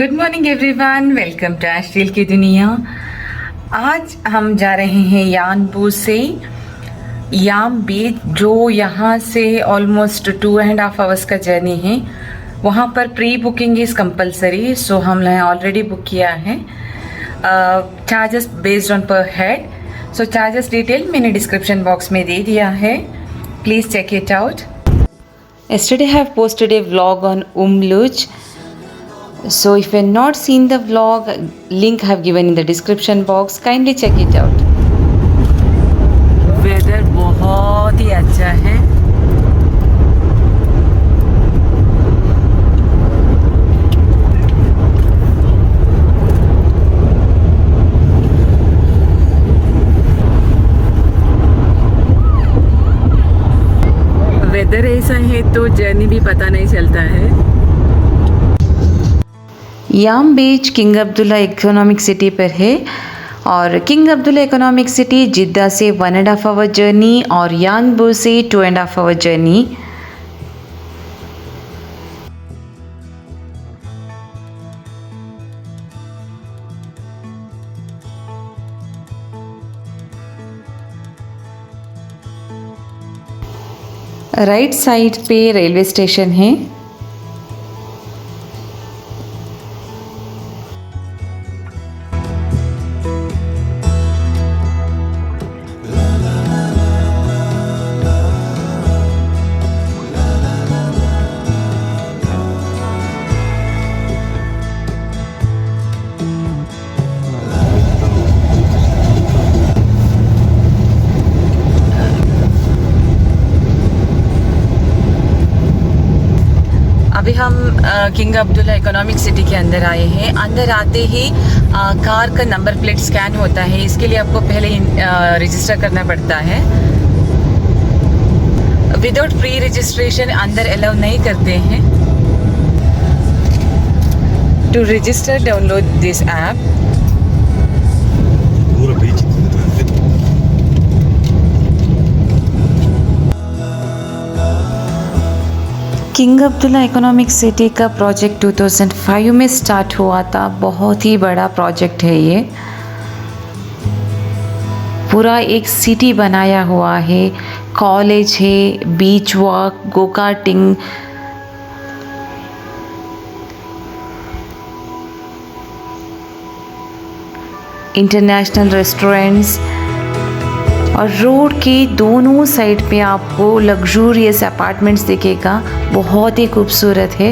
Good morning everyone, welcome to आश्रील की दुनिया। आज हम जा रहे हैं यानबू से याम बीच, जो यहाँ से ऑलमोस्ट 2.5 आवर्स का जर्नी है। वहाँ पर pre booking is compulsory, so हमने ऑलरेडी बुक किया है। Charges based on per head, so charges detail मैंने डिस्क्रिप्शन बॉक्स में दे दिया है, please check it out. Yesterday I have posted a vlog on Umluj. So if you have not seen the vlog, link I have given in the description box. Kindly check it out. Weather बहुत ही अच्छा है। Weather ऐसा है तो journey भी पता नहीं चलता है। याम बीच किंग अब्दुल्ला इकोनॉमिक सिटी पर है, और किंग अब्दुल्ला इकोनॉमिक सिटी जिद्दा से 1.5 आवर जर्नी और यानबू से 2.5 आवर जर्नी। राइट साइड पे रेलवे स्टेशन है। अभी हम किंग अब्दुल्ला इकोनॉमिक सिटी के अंदर आए हैं। अंदर आते ही कार का नंबर प्लेट स्कैन होता है, इसके लिए आपको पहले रजिस्टर करना पड़ता है। विदाउट प्री रजिस्ट्रेशन अंदर अलाउ नहीं करते हैं। To register download this app. King Abdullah economic city का प्रोजेक्ट 2005 में स्टार्ट हुआ था। बहुत ही बड़ा प्रोजेक्ट है ये। पूरा एक सिटी बनाया हुआ है, कॉलेज है, beach walk, go karting, international restaurants, और रोड के दोनों साइड पे आपको लग्जूरियस अपार्टमेंट्स दिखेगा। बहुत ही खूबसूरत है।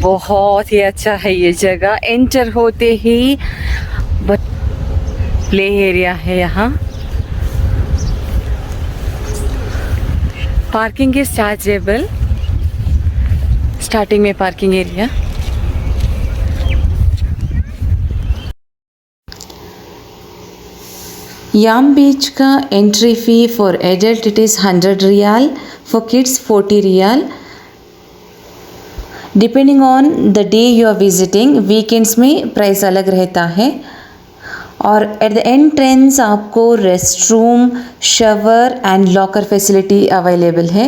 बहुत ही अच्छा है ये जगह। एंटर होते ही प्ले एरिया है यहाँ। Parking is chargeable. स्टार्टिंग में पार्किंग एरिया। याम बीच का entry fee for adult it is 100 riyal, for kids 40 riyal. Depending on the day you are visiting, weekends में प्राइस अलग रहता है। और एट द एंट्रेंस आपको rest room, shower and locker facility available है।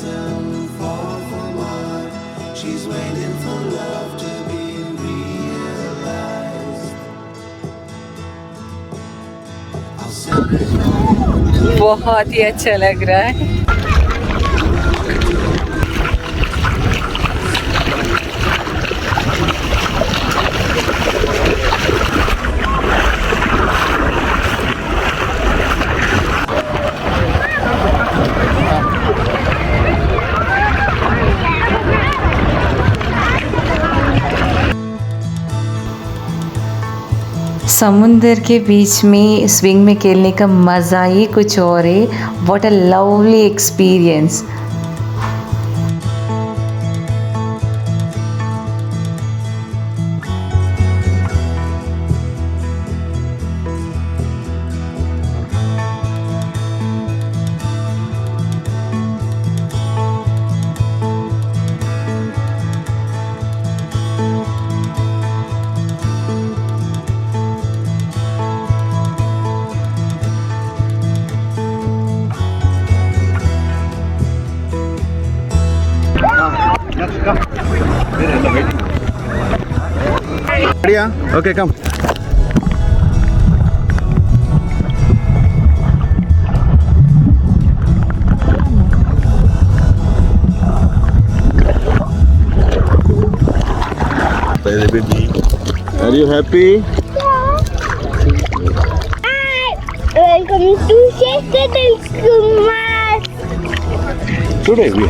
doesn't fall for mud. She's waiting for love to be realized. I'll send her बहुत ही अच्छा लग रहा है. समुंदर के बीच में स्विंग में खेलने का मज़ा ही कुछ और है. What a lovely experience. Yeah. Okay, come. Are you happy? Hi, welcome to Shekadal Kumar. Today we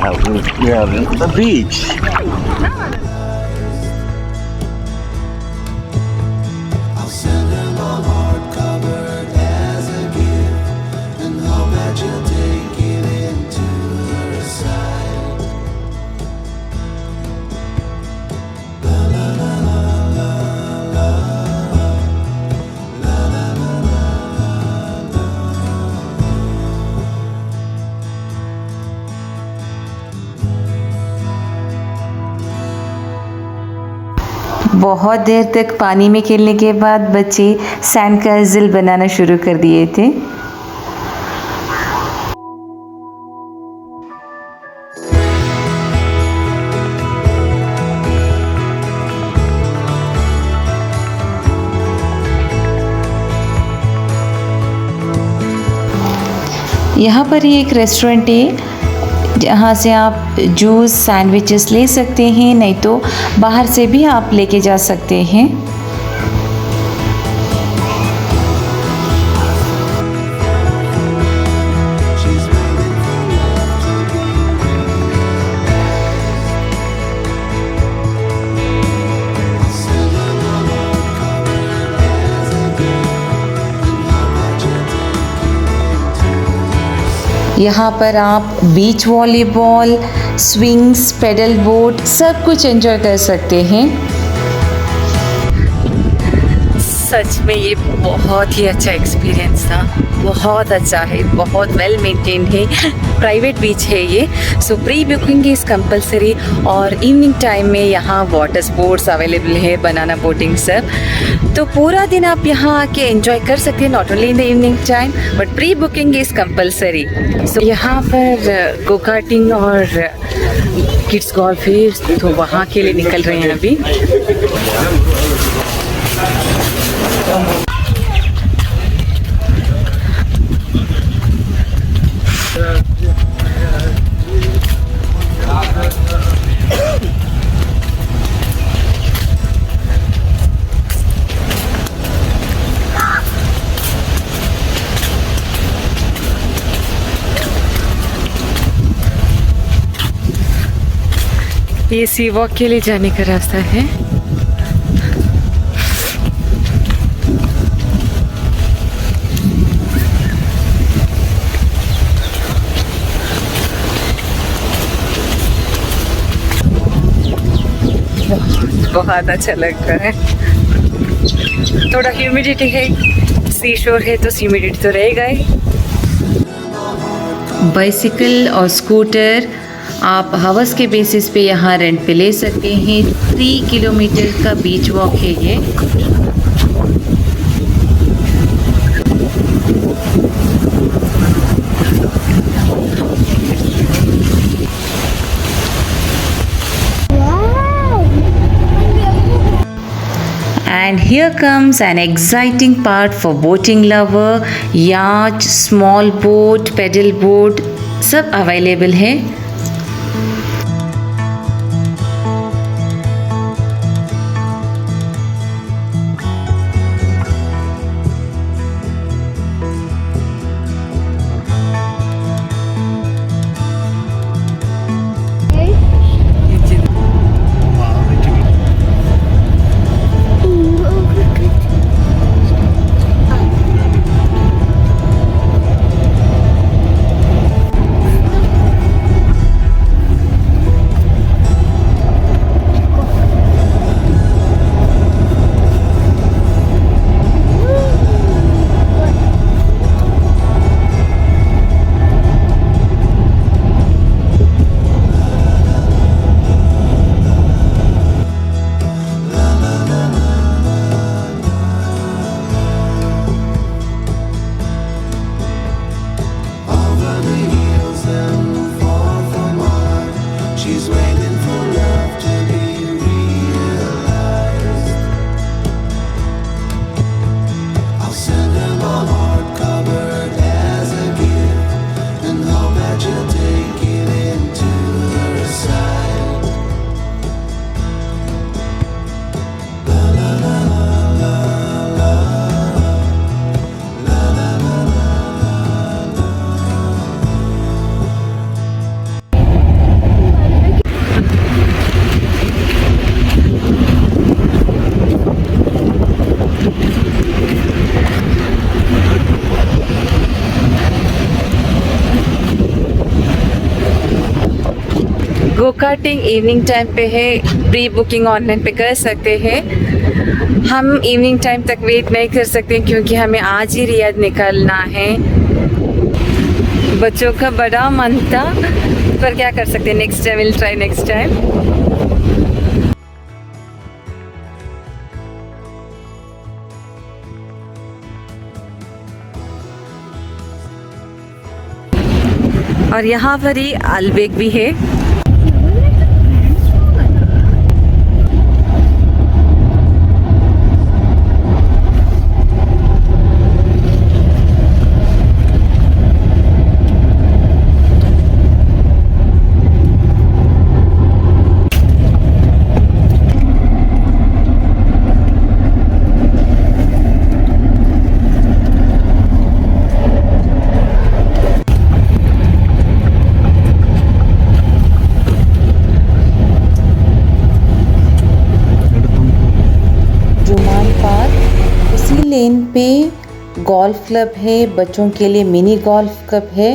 are in the beach. I'll send her my heart covered as a gift, and hope that you'll take it into her side. La la la la la la la la la la la. बहुत देर तक पानी में खेलने के बाद बच्चे sand castle बनाना शुरू कर दिए थे. यहाँ पर ही एक रेस्टोरेंट है जहाँ से आप जूस सैंडविचेस ले सकते हैं, नहीं तो बाहर से भी आप लेके जा सकते हैं. She's waiting for love to be realized. I'll send her my heart covered as a gift, and hope that you'll take it into her side. यहाँ पर आप beach volleyball, swings, pedal boat सब कुछ एंजॉय कर सकते हैं. सच में ये बहुत ही अच्छा एक्सपीरियंस था. बहुत अच्छा है, बहुत वेल मेंटेन्ड है. प्राइवेट बीच है ये, सो प्री बुकिंग इज़ कंपलसरी. और इवनिंग टाइम में यहाँ वाटर स्पोर्ट्स अवेलेबल है, बनाना बोटिंग सब. तो पूरा दिन आप यहाँ आके एंजॉय कर सकते हैं, not only in the evening time but pre booking is compulsory. So यहाँ पर गो कार्टिंग और किड्स गोल्फ है, तो वहाँ के लिए निकल रहे हैं अभी. ये सी वॉक के लिए जाने का रास्ता है. बहुत अच्छा लग रहा है. थोड़ा ह्यूमिडिटी है, सी शोर है तो ह्यूमिडिटी तो रहेगा ही. बाइसिकल और स्कूटर आप हावर्स के बेसिस पे यहाँ रेंट पे ले सकते हैं. 3 किलोमीटर का बीच वॉक है ये. Wow! And here comes an exciting part for boating lover. Yacht, small boat, pedal boat सब अवेलेबल है. Over the hills and far from mine, she's waiting for love to be realized. I'll send her my heart covered as a gift, and hope that you'll take it into her side. Go karting evening time पे है. Pre booking online पे कर सकते हैं. हम evening time तक wait नहीं कर सकते क्योंकि हमें आज ही रियाद निकलना है. बच्चों का बड़ा मन था पर क्या कर सकते हैं. Next time will try next time. और यहाँ पर ही अलबेग भी है. लेन पे गोल्फ क्लब है. बच्चों के लिए मिनी गोल्फ क्लब है.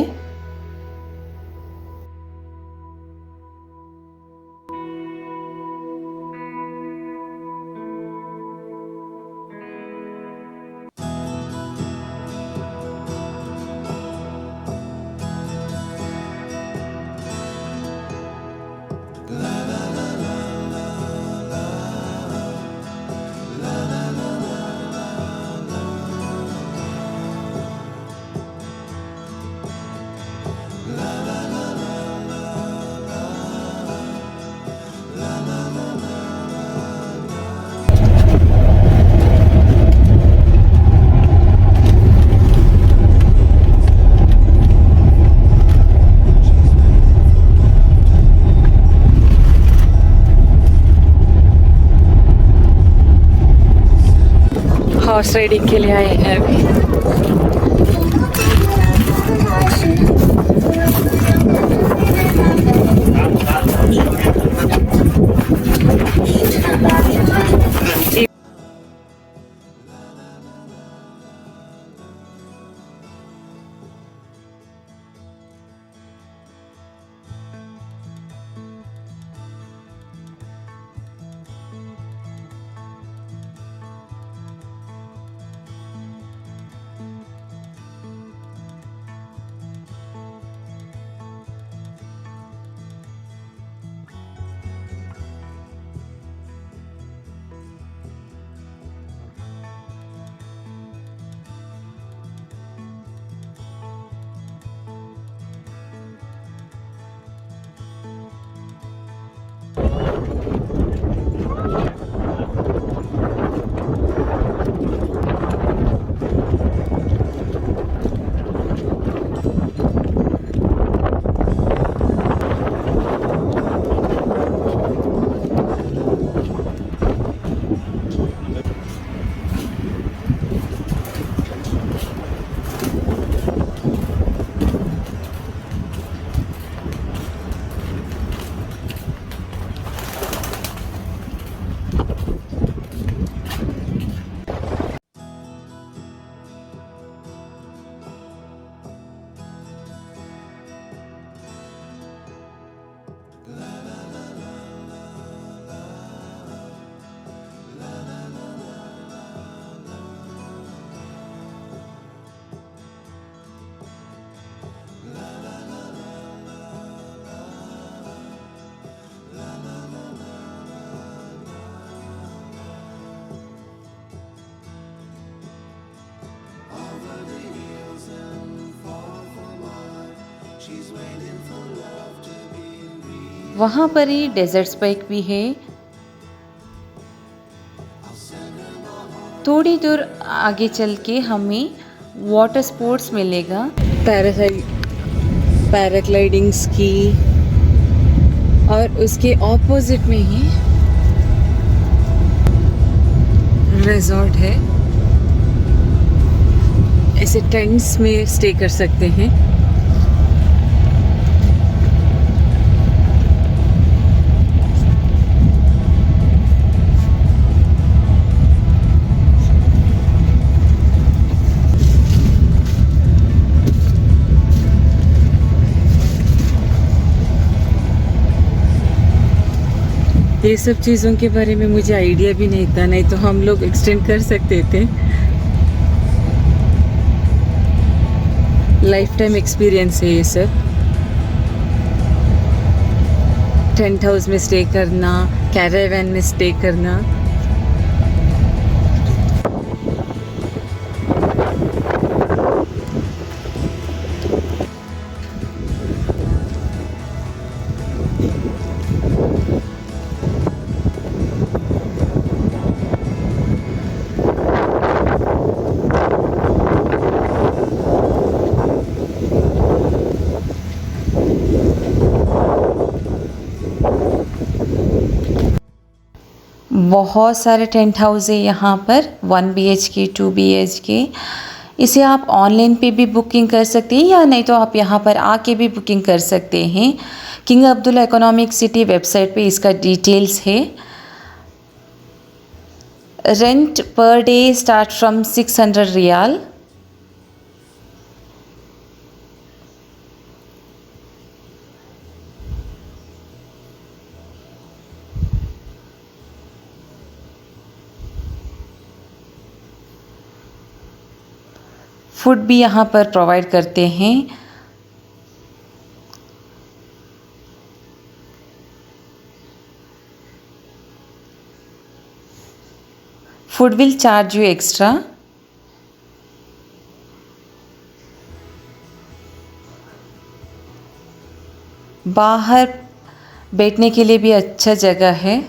हॉर्स राइडिंग के लिए आए हैं अभी. वहाँ पर ही डेजर्ट स्पाइक भी है। थोड़ी दूर आगे चल के हमें वाटर स्पोर्ट्स मिलेगा, पैराग्लाइडिंग स्की, और उसके ऑपोजिट में ही रिजॉर्ट है। ऐसे टेंट्स में स्टे कर सकते हैं। ये सब चीज़ों के बारे में मुझे आइडिया भी नहीं था, नहीं तो हम लोग एक्सटेंड कर सकते थे। लाइफ टाइम एक्सपीरियंस है ये सब। टेंट हाउस में स्टे करना, कैरावैन में स्टे करना। बहुत सारे टेंट हाउस है यहाँ पर, 1 BHK 2 BHK। इसे आप ऑनलाइन पे भी बुकिंग कर सकते हैं, या नहीं तो आप यहाँ पर आके भी बुकिंग कर सकते हैं। King Abdullah economic city website पे इसका डिटेल्स है। Rent per day start from 600 riyal. Food भी यहाँ पर प्रोवाइड करते हैं। Food will charge you extra. बाहर बैठने के लिए भी अच्छा जगह है।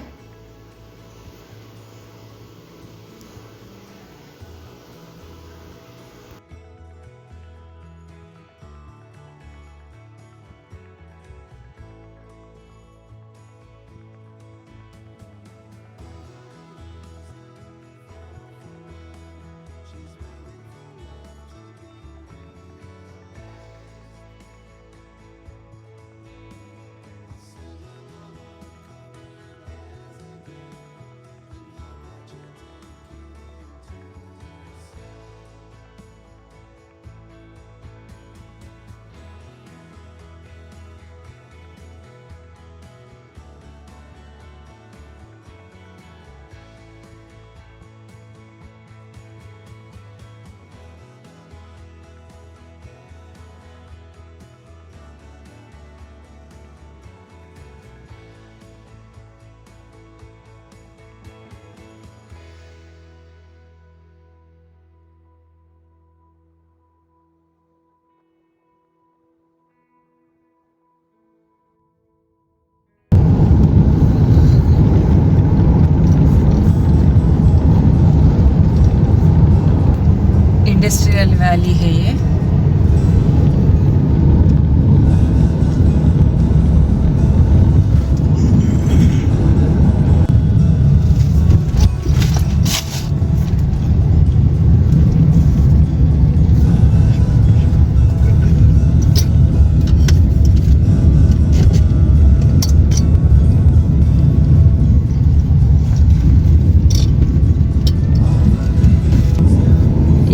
इंडस्ट्रियल वैली है ये।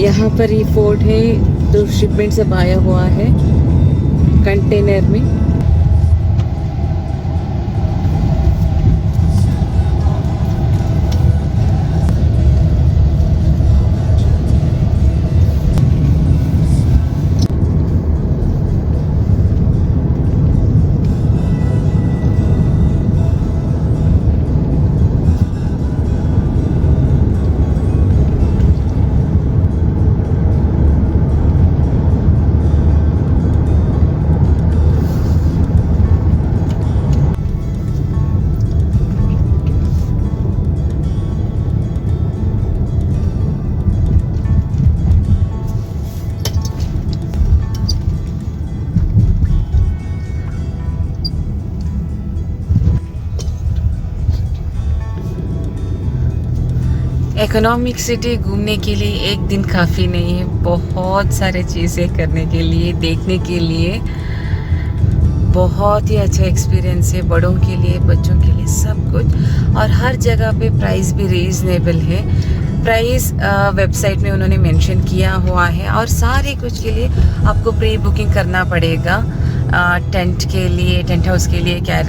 यहाँ पर ये फोर्ट है, तो शिपमेंट सब आया हुआ है कंटेनर में। इकोनॉमिक सिटी घूमने के लिए एक दिन काफ़ी नहीं है, बहुत सारे चीज़ें करने के लिए, देखने के लिए बहुत ही अच्छा एक्सपीरियंस है, बड़ों के लिए, बच्चों के लिए, सब कुछ। और हर जगह पे प्राइस भी रीज़नेबल है। प्राइस वेबसाइट में उन्होंने मेंशन किया हुआ है, और सारे कुछ के लिए आपको प्री बुकिंग करना पड़ेगा। टेंट के लिए, टेंट हाउस के लिए, क्या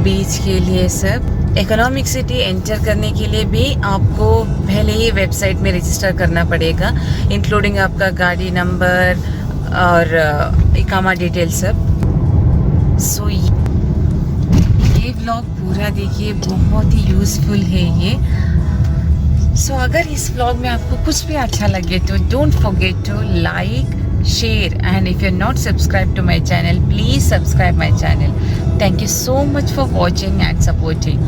बीच के लिए सब। इकोनॉमिक सिटी एंटर करने के लिए भी आपको पहले ही वेबसाइट में रजिस्टर करना पड़ेगा, इंक्लूडिंग आपका गाड़ी नंबर और इकामा डिटेल सब। सो ये व्लॉग पूरा देखिए, बहुत ही यूज़फुल है ये। सो अगर इस व्लॉग में आपको कुछ भी अच्छा लगे तो don't forget to like, share, and if you're not subscribed to my channel, please subscribe my channel. Thank you so much for watching and supporting.